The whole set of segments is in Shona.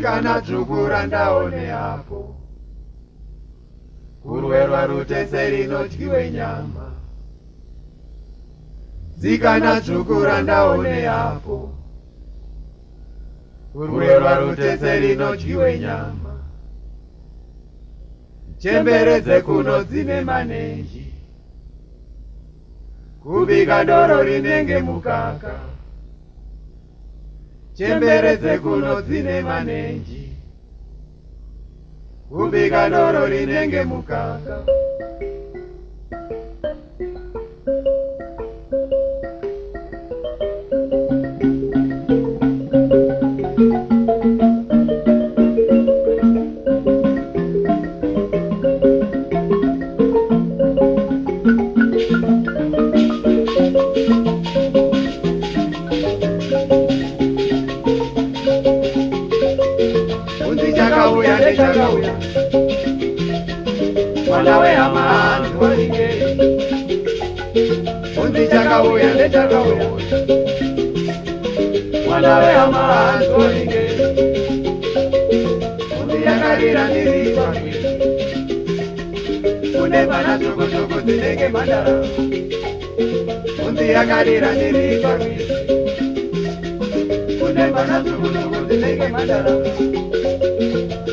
Zikana dzukura ndaone hapo, kurwerwa rutese rinodyiwe nyama. Zikana dzukura ndaone hapo, kurwerwa rutese rinodyiwe nyama. Chembere kuno dzine manenji, kubika doro rinenge mukaka. Chembere kuno dzine manenji, kubika doro rinenge mukaka. Chakauya nechakauya, mwana wehama ndwaringei. Unzi chakauya nechakauya, mwana wehama ndwaringei. Unzi yakarira ndiri pamwe, kune vana tsoko dzinenge mhandara. Unzi yakarira ndiri pamwe, kune vana tsoko dzinenge mhandara.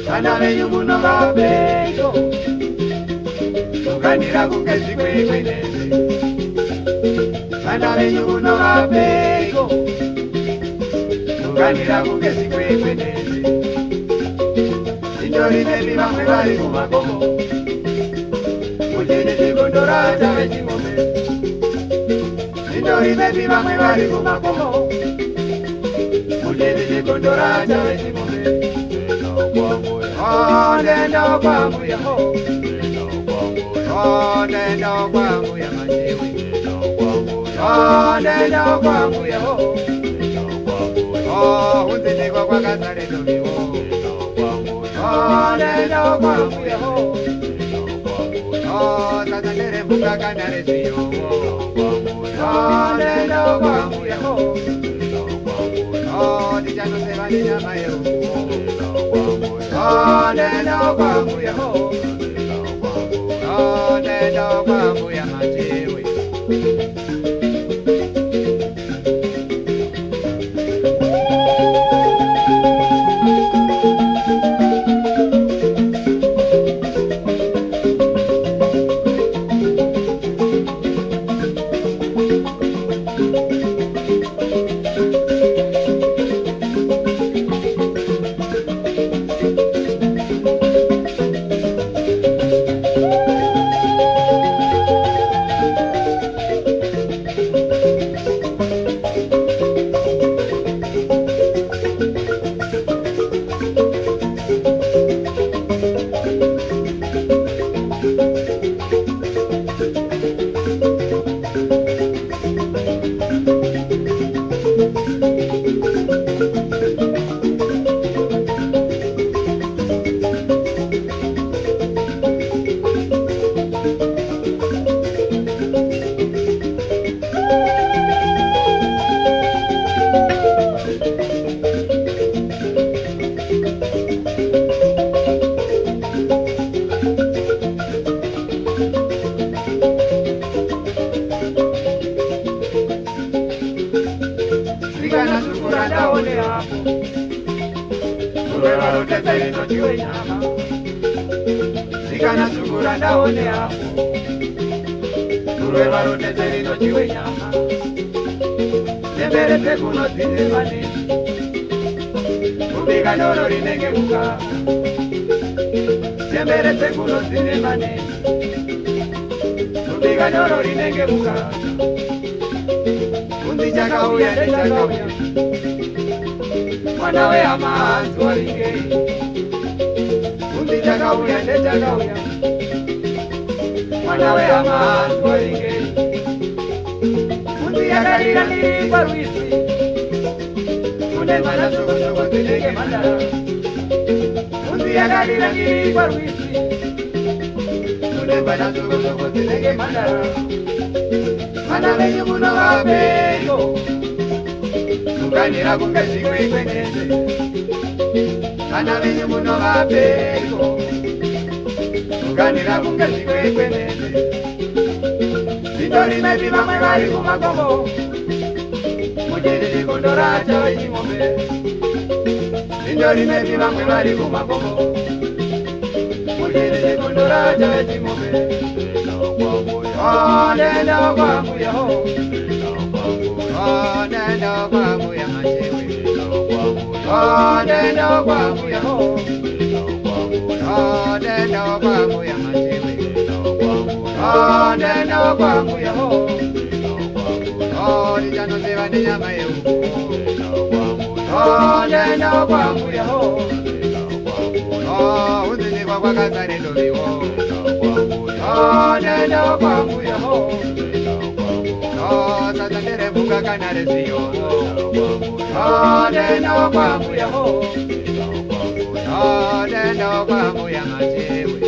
Vana venyu muno vapengo, kuganira kunge zvikwekweneze. Vana venyu muno vapengo, kuganira kunge zvikwekweneze. Zindori nevi vamwe vari mumakomo, kutini zvikondora chavechingombe. Zindori nevi vamwe vari mumakomo, kutini zvikondora chavechingombe. Oh, nenda kwangu ya ho, oh, nenda kwangu ya majewe, oh, nenda kwangu ya ho, oh, unzindikwa kwa kazare domiwo, oh, nenda kwangu ya ho, oh, tazandere mbuka kanare ziyo, oh, nenda kwangu ya ho, oh, dijano seva ninyama yo. Oh, nenda kwangu ya ho, oh, nenda kwangu ya majewe. Zikana dzukura ndaone hapo, kurwerwa rutese rinodyiwe nyama. Zikana dzukura ndaone hapo, kurwerwa rutese rinodyiwe nyama. Chembere kuno dzine manenji, kubika doro rinenge mukaka. Chembere kuno dzine manenji, kubika doro rinenge mukaka. Unzi chakauya nechakauya, mwana wehama ndwaringei. Unzi chakauya nechakauya, mwana wehama ndwaringei. Unzi yakarira ndiri parwizi, kune vana tsoko dzinenge mhandara. Unzi yakarira ndiri parwizi, kune vana tsoko dzinenge mhandara. Vana venyu muno vapengo, kuganira kunge zvikwekweneze. Ana venye muno vapeko kuganira kungezi kwekwenene Vitori mebi vamwe vari kumakomo Mujerere kondoracha veching'ombe Vitori mebi vamwe vari kumakomo Mujerere kondoracha veching'ombe Nenda kwa mbuya ho Nenda kwa mbuya machewe Nenda kwa mbuya ho Nenda kwa mbuya machewe Nenda kwa mbuya ho Dijano seva ni nyama yeuko Nenda kwa mbuya ho Uzini kwa kasare doviwo Nenda kwa mbuya ho Sasa nere buka kanare siyo Nenda kwa mbuya ho Nenda kwa mbuya machewe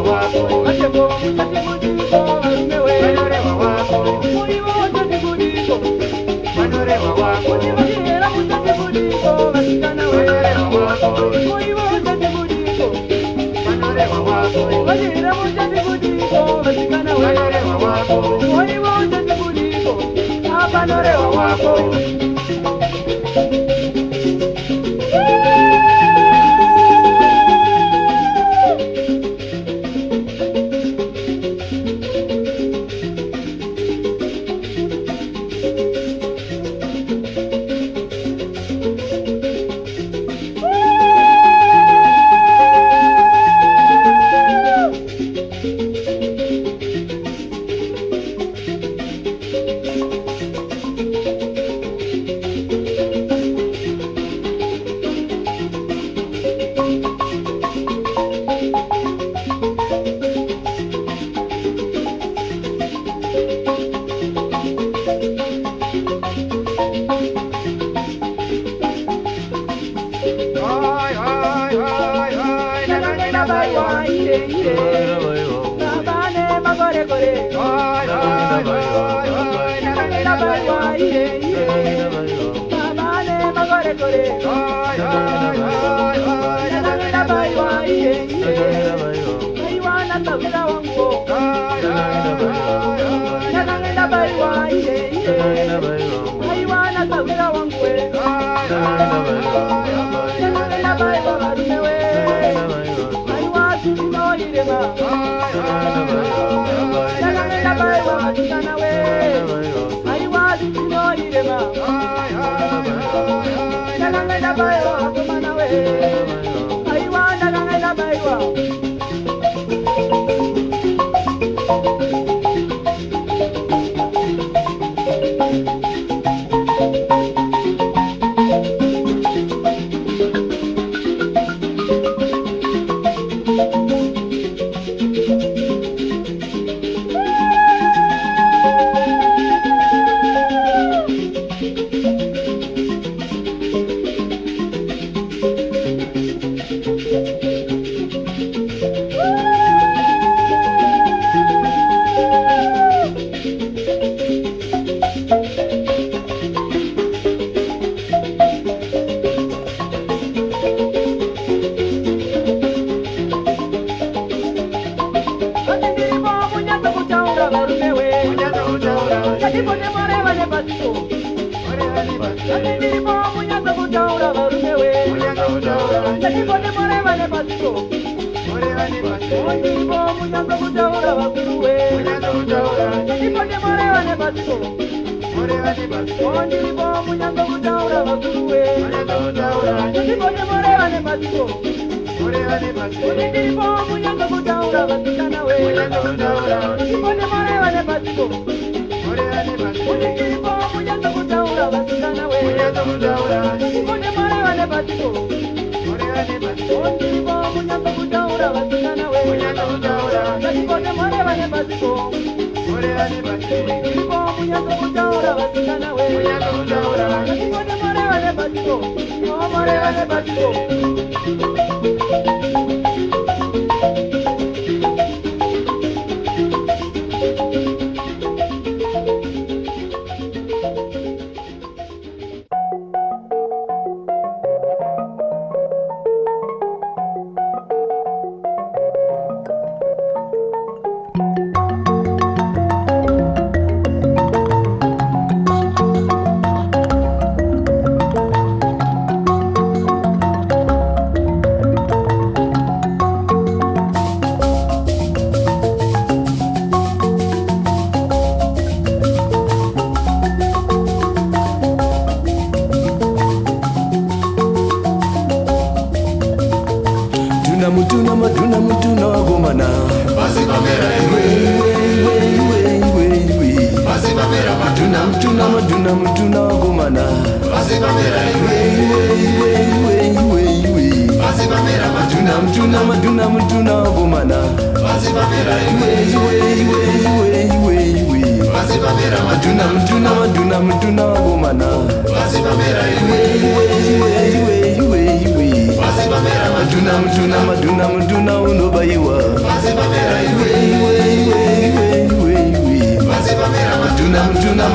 Wako, Thank you.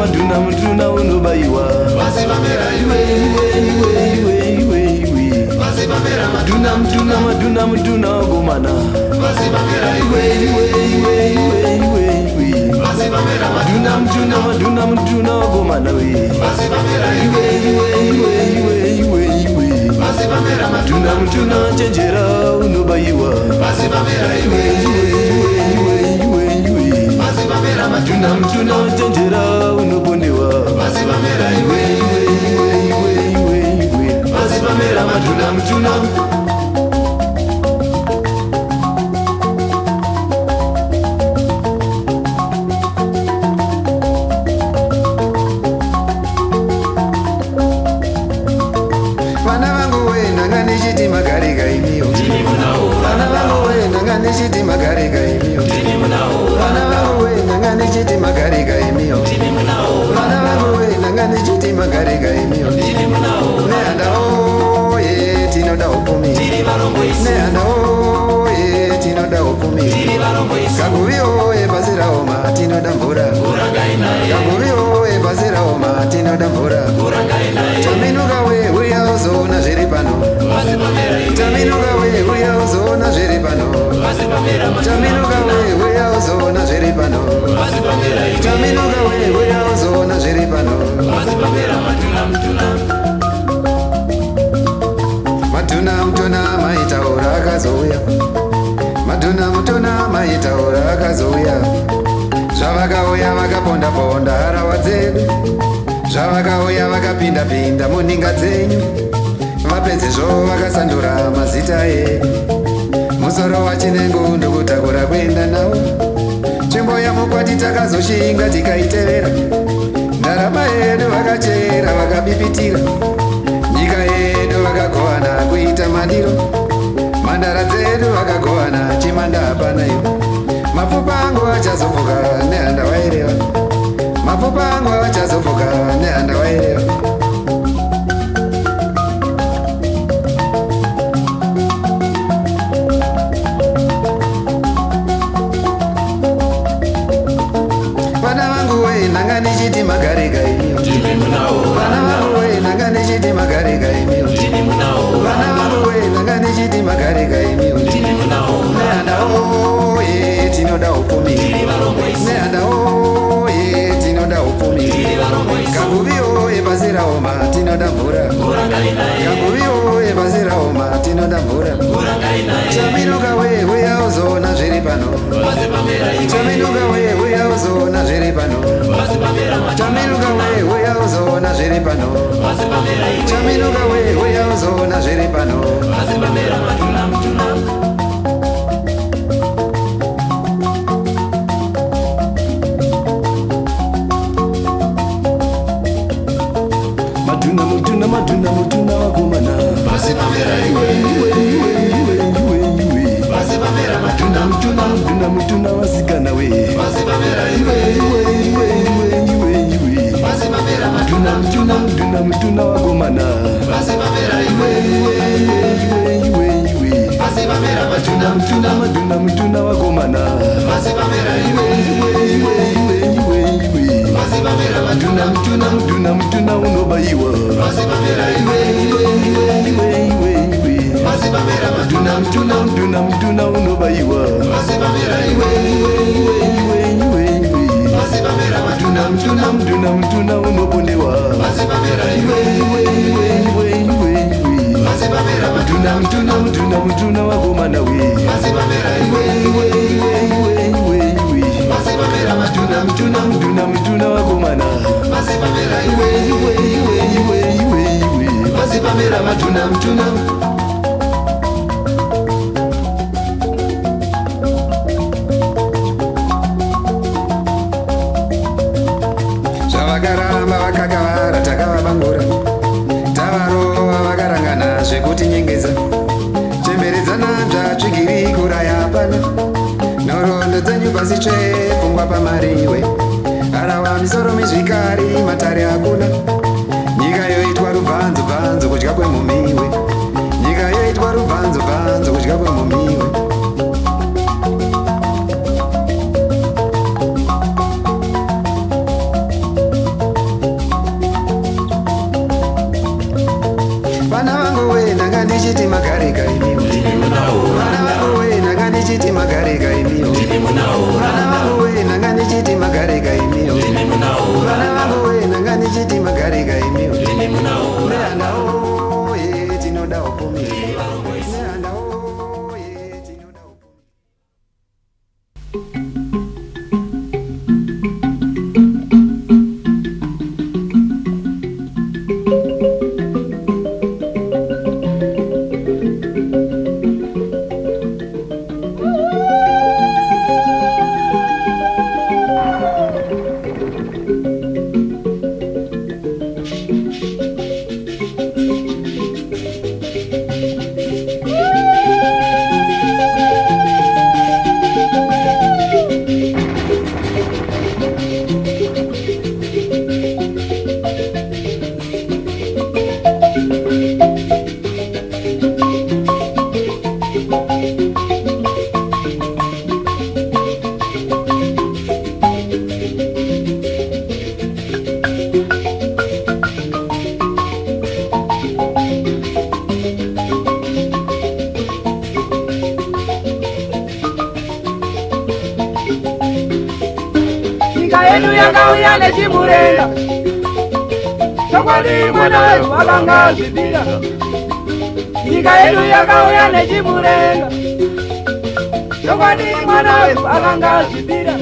Maduna uno baiwa maduna gomana iwe maduna gomana we iwe maduna chenjera unobayiwa iwe maduna chenjera unobondewa iwe maduna Magarega imio Vana vangu we nangani chiti magarega imio Vana vangu we nangani chiti magarega imio Vana vangu we nangani chiti magarega imio Neanda o ye tinoda upumi Neanda o ye tinoda upumi Kaguvi o ye basira oma tinoda mvura Kaguvi o ye basira oma tinoda mvura Chaminuka we uya ozona zviri pano Chaminuka we uya ozona zviri pano Chaminuka we uya ozona zviri pano Chaminuka we uya ozona zviri pano Maduna maitaura akazouya Maduna maitaura akazouya Zvavakauya vakaponda ponda harawa dzedu Zvavakauya vakapinda muninga dzenyu Vapedzezvo vakasandura mazita edu Musoro wachinengu ndokutakura kuenda nawo Tsvimbo yamukwati takazoshinga tikaitevera Ndarama yedu vakachera vakabibitira Nyika yedu vakagovana kuita mandiro Mandara dzedu vakagovana chimanda hapana ivo Mapfupa angu achazovuka nehanda waireva Mapfupa angu achazovuka nehanda waireva Nangani chiti magarega imio Vana vangu we nangani chiti magarega imio Vana vangu we nangani chiti magarega imio Neanda o ye tinoda upumi Neanda o ye tinoda upumi Kaguvi o ye basira oma tinoda mvura Kaguvi o ye basira oma tinoda mvura Chaminuka we uya ozona zviri pano Chaminuka we uya ozona zviri pano Chaminuka we uya ozona zviri pano Chaminuka we uya ozona zviri pano Maduna wagomana Maduna wasikana we Maduna wagomana Maduna wagomana Maduna unobayiwa Maduna unobayiwa Maduna unobondewa Maduna wagomana we Maduna wagomana Maduna Zvavakaramba vakakavara takavabangura Tavarova vakarangana zvekuti nyengeza Chemberedzana dzvatsvigiri kuraya hapana Nhorondo dzenyu pasi tsve pfungwa pamariwe Harawa misoro mizvikari matare hakuna Nyika yoitwa rubvanzo kudya kwemumiwe Neanda o ye tinoda opomi. Neanda o ye tinoda opomi. Enu yakauya nechimurenga chokwadi mwana wetu akanga zvibira. Nyika yedu yakauya nechimurenga chokwadi mwana wetu akanga zvibira.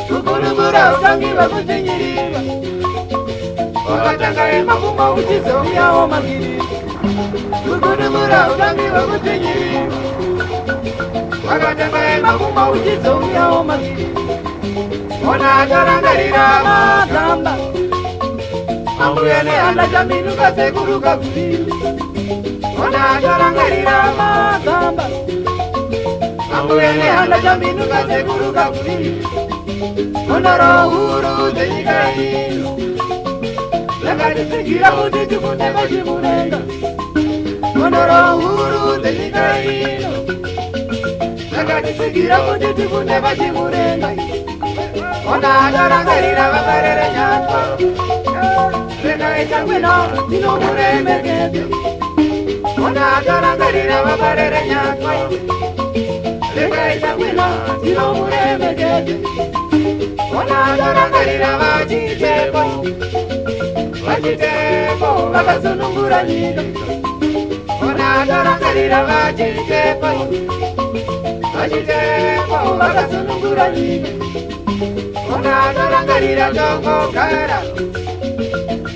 Kukurumura utangi wekudzinyirira wakatanga emakumbo uchizouyawo magirira. Kukurumura utangi wekudzinyirira wakatanga emakumbo uchizouyawo magirira. Ona karangarira magamba ambuyene anda chaminuka sekuruka kulili. Ona karangarira magamba ambuyene anda chaminuka sekuruka kulili. Onoro huru zenyika ino yakatisikira kuti tifunde pachimurenga. Onoro huru zenyika ino yakatisikira kuti tifunde pachimurenga. Ona karangarira vakarere nyatwa rekaita kwino tinomuremekete. Ona karangarira vakarere nyatwa rekaita kwino tinomuremekete. Ona karangarira vachitepo vakasunungura nyika. Ona karangarira vachitepo vakasunungura nyika. Ona karangarira tongo kara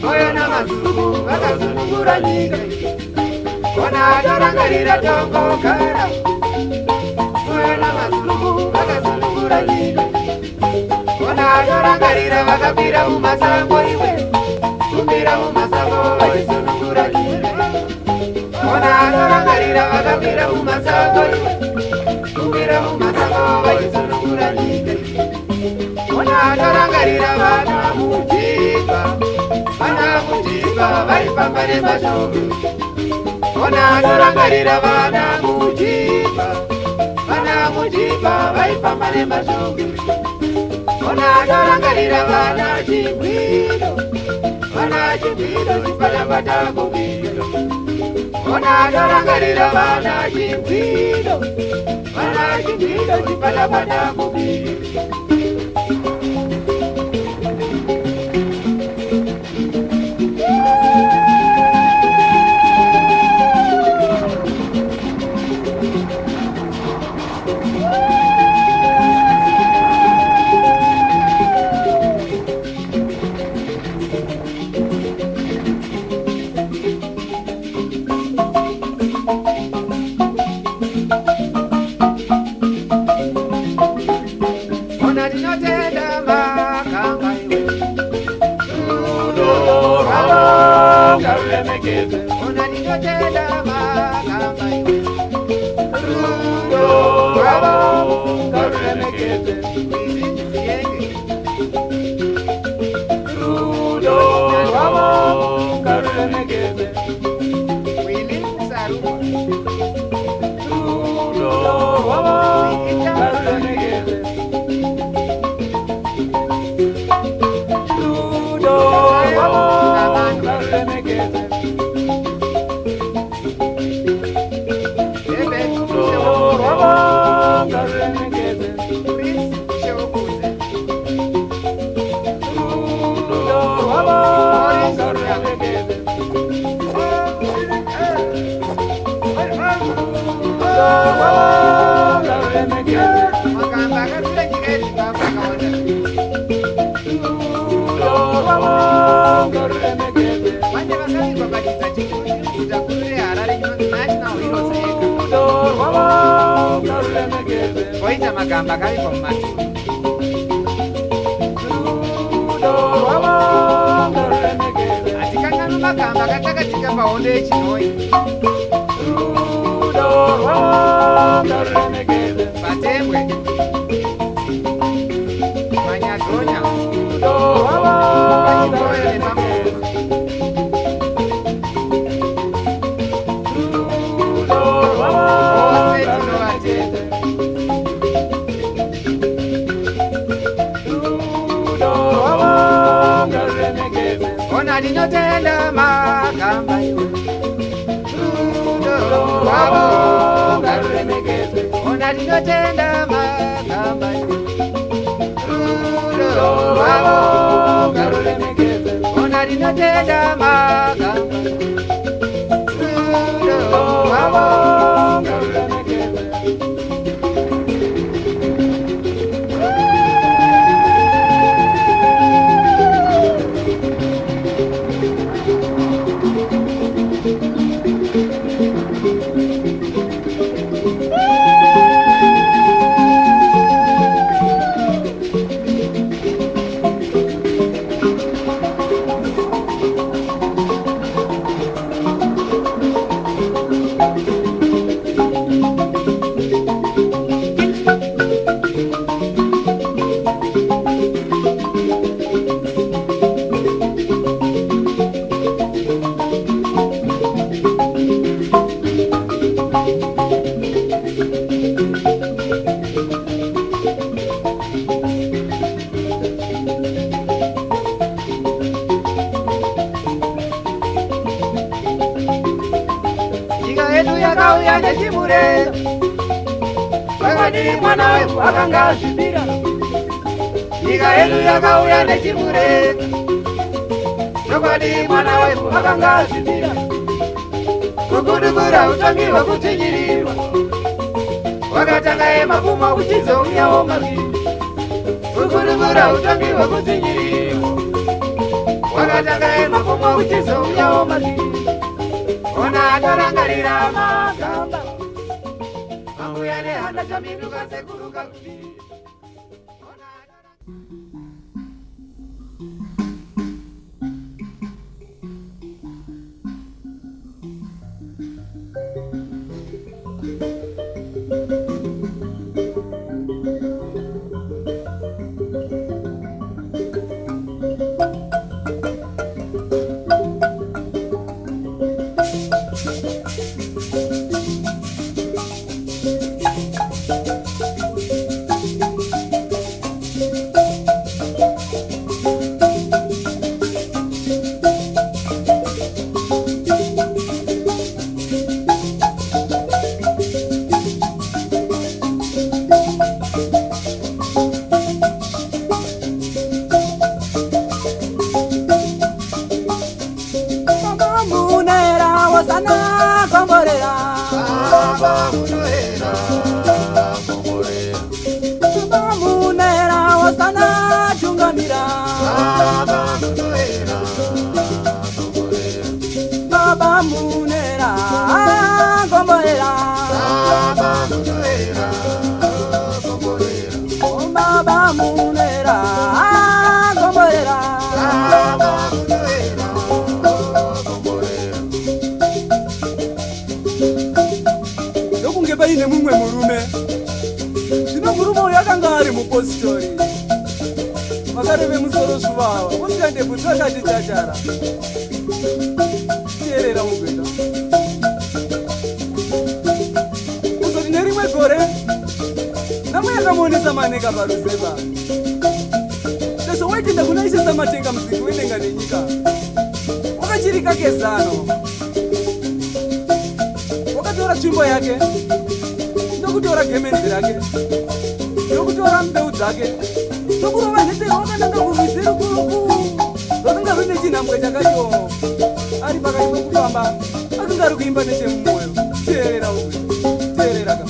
moyo na mazungu vakasunungura nyika. Ona karangarira tongo kara moyo na mazungu vakasunungura nyika. Ona karangarira vakapira mumasango iwe kupira mumasango vachisunungura nyika. Ona karangarira vakapira mumasango iwe kupira mumasango vachisunungura nyika. Ona karangarira vana mujiba vaifamba nemashoko. Ona karangarira vana mujiba vaifamba nemashoko. Ona karangarira vana chigwiro chipatapata kubiro. Ona karangarira vana chigwiro chipatapata kubiro. Makamba akatula nyika yeZimbabwe akawanda. Manje vakavigwa badidza chikuru chiri muguta guru reHarare chinonzi National Heroes Acre. Koita magamba akavigwa mumatunhu. Hatikanganwi magamba akatakatika pahondo yeChinoi. Vatembwe Manyadonya Vachimboyo neMambo. Ose tinovatenda. Ona ndinotenda magamba iwe. Rudo rwavo ngaruremekezwe. Ona ndinotenda magamba iwe. Rudo rwavo ngaruremekezwe. Ona ndinotenda magamba iwe. Rudo rwavo ngaruremekezwe. Yakauya nechimureza vakadii mwana wefu akanga azvibira. Nyika yedu yakauya nechimureza vakadii mwana wefu akanga azvibira. Kugudugura utongi hwekutsinyiriwa wakatanga emakumo uchizouyawo maviri. Kugudugura utongi hwekutsinyiriwa wakatanga emakumo uchizouyawo maviri. Ona atarangarira magamba ambuya nehanda chaminduka sekuru kakudii. Paine mumwe murume zvino murume uyu akanga ari mupositori makareve musoro zvuvava kusiyande kuti akati chachara teerera mugweta kuzoti nerimwe gore namwe yakamuonesa maneka paruzeva sezvo waitenda kuna ishe samatenga muziki wendenga nenyika wakachirika kezano wakatora tsvimbo yake ndokutora gemenzi rake ndokutora mbeu dzake ndokurova nhete wakananga kurwizi rukuru rwakanga rune chinhambwe chakacho ari pakati pokufamba akanga ari kuimba nechemumwoyo teerera teerera.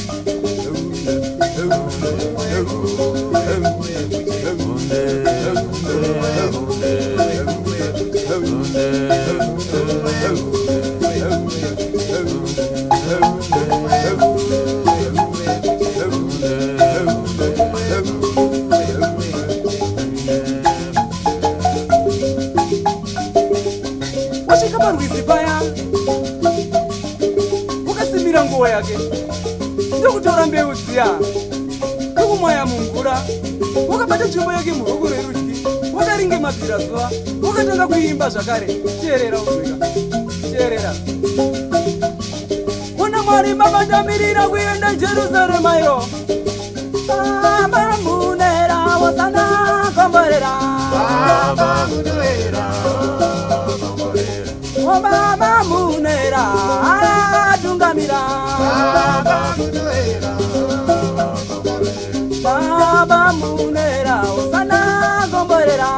Wasvika parwizi paya wakasimira nguo yake ndokutora mbeu dziya ndokumwaya mumvura wakabata tsvimbo yake muruoko rwerudyi wakaringe mabvira zuva wakatanga kuimba zvakare. Teerera uzvika, teerera. Kuna Mwari mavatamirira kuenda Jerusarema yo munera wasana komborera Baba munera atungamira Baba munera wasana komborera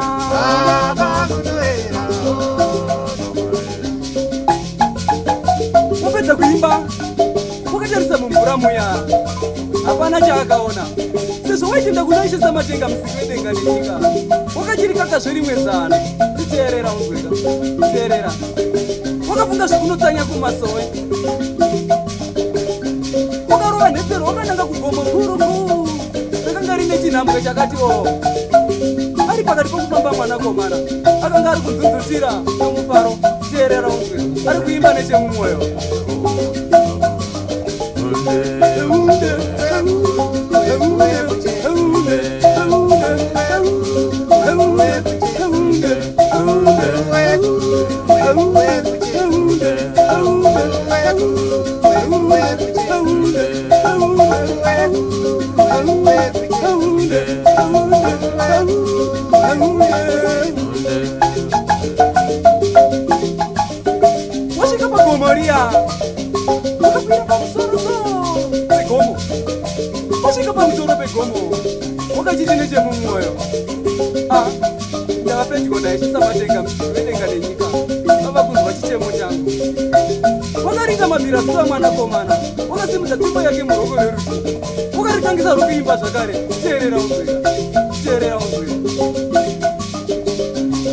Wapedza kuimba wakatarisa mumvura muya hapana chaakaona sezvo waitenda kunaishisa matenga musiki wedenga nenyika wakachirikaka zverimwe zana. Titeerera uzweka, teerera. Wakafunga zvekunotsanya kumasowe wakarova nhetsero wakananga kugombo guruku rakanga rine chinhambwe chakati ari pakati pokufamba mwanakomana akanga ari kunzunzutira nomufaro. Teerera uzweka, ari kuimba nechemumwoyo. Wasvika pagomo riya wakakwira pamusoro pegomo. Wasvika pamusoro pegomo wakachiti nechemumwoyo ndava pedyo ndaishisa matenga musiki wedenga nenyika ava kunzwa chichemo changu. Wakaringa mabvira zuva mwanakomana wakasimudza tsvimbo yake muruoko rwerudyi wakaritangisa rokuimba zvakare. Teerera uzweka, teerera uzweka.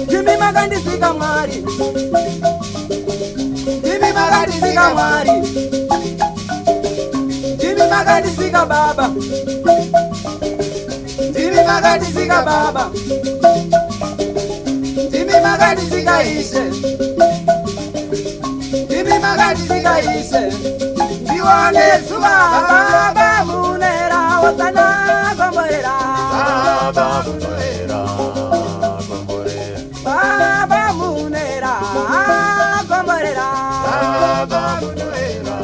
Ndimi makandisika Mwari, ndimi makandisika Mwari, ndimi makandisika Baba, ndimi makandisika Baba, ndimi makandisika Ishe, ndimi makandisika Ishe. Ndiwane zuva Baba munera wasana komborera Baba munera komborera Baba munera komborera Baba munera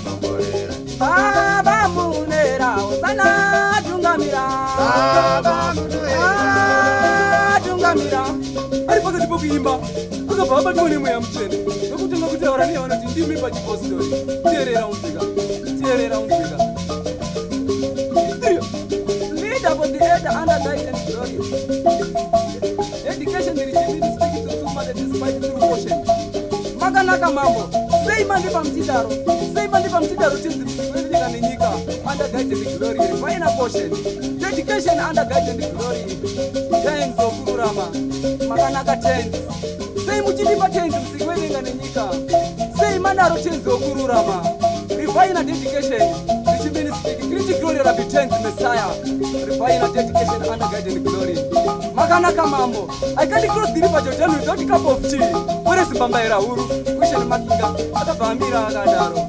komborera Baba munera wasana tungamira Baba munera tungamira. Ari pakati pokuimba akabva abatwa nemweya mutsvene nokutanga kutaura neya vanoti ndimi pachipostori. Teerera unzvika, teerera unzvika. Leader for the elder under guidance glory. Education regimen speaks to somebody despite true caution. Makanaka mambo. Sei mandi pamtidaro. Sei mandi pamtidaro chinzi musiki wenyika nenyika under guidance glory. Refine caution. Dedication under guidance glory. Times of kururama. Makanaka tense. Sei muchilipa tense musiki wenyika nenyika. Sei manaro tense okururama. Refine dedication. Regimen speaking. Critical glory rabi tense Messiah. Refine dedication under guidance glory. Makanaka mambo. I can't cross the river Jordan without a cup of tea. What is Bambaira Uru? Question Makinga. Ata Bamira Gadaro.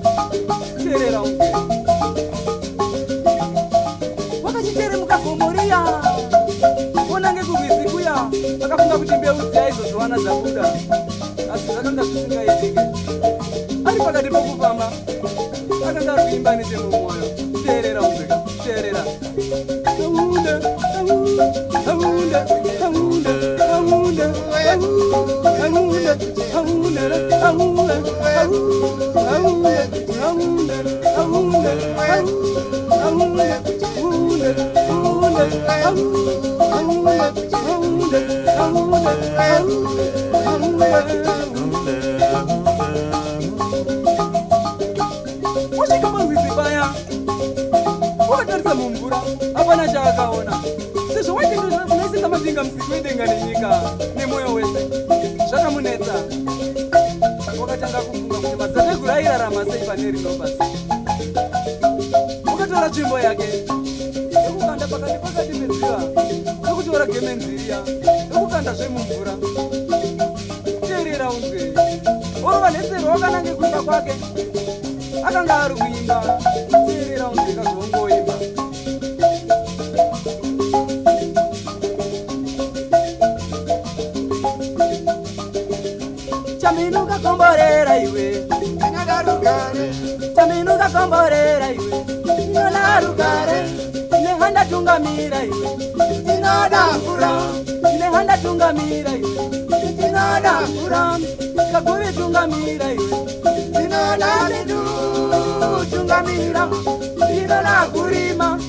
Teerera unzveka. Wakachicheremuka gomoria onange kurwizi kuya akafunga kuti mbeu dzaizozowana dzabuda asi zvakanga zvisingaitike. Ari pakati pokufamba akanga ari kuimba nechemumwoyo. Teerera unzveka, teerera. Wasvika parwizi paya wakatarisa mumvura hapana chaakaona sezvo waitenda kunaisisa matenga musiki wedenga nenyika nemwoyo wese zvakamunetsa. kuguma sei pane rino basi. Ukatora tsvimbo yake ekukanda pakati pedziva ekutora gemenziya ekukanda zvemumvura. Teerera unzwe orova nhetsero wakanange kuimba kwake akanga ari kuimba. Teerera unzwe kazongoimba. Chaminuka komborera iwe ndingadarugare Chaminuka komborera iwe ndinodarugare Ndinehanda tungamira iwe ndinodakura Ndinehanda tungamira iwe ndinodakura Kaguvi tungamira iwe ndinodalidu tungamira Ndinodakurima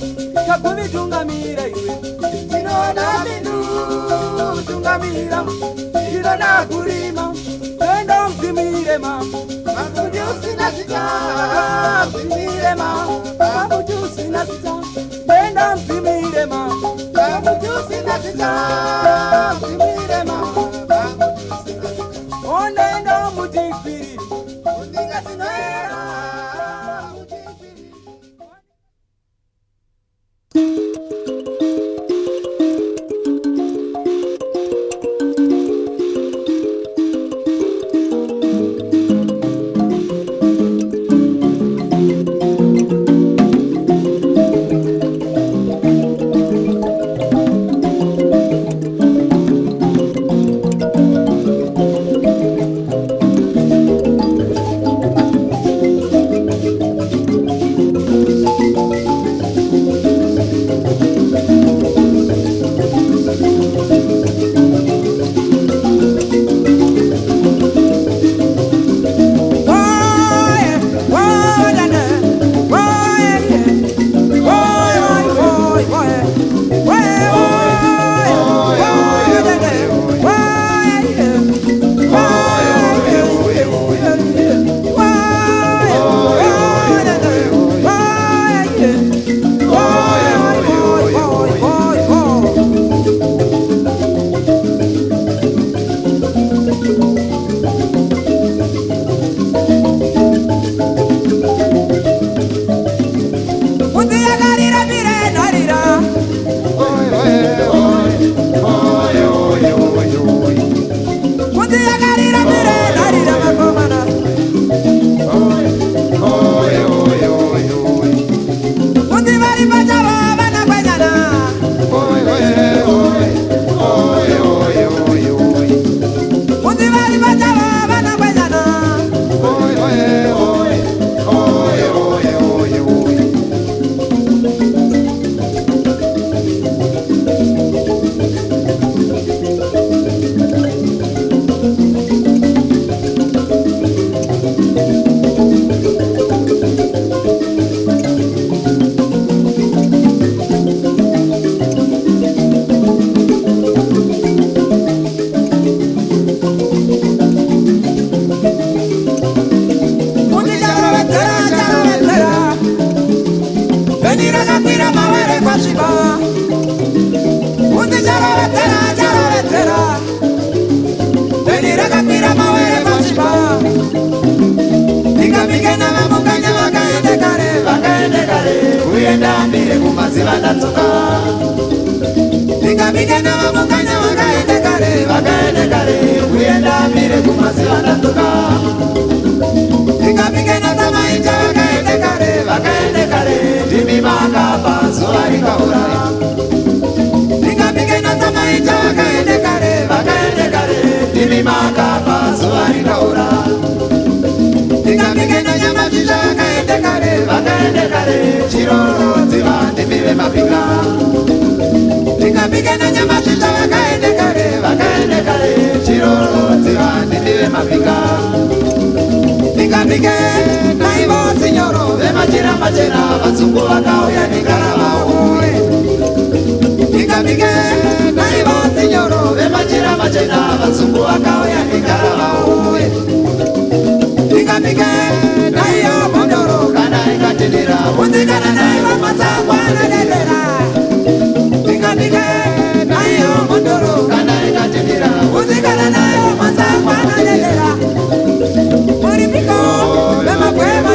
Kaguvi tungamira iwe ndinodalidu tungamira Ndinodakurima Enda mzimirema makuti usina zita Mzimirema Mabuti usina sita Enda mzimirema makuti usina zita Mzimirema makuti usina zita Onda enda mutikiri undingatinoera Muri piko, bema kwema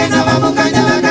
vachena vamukanya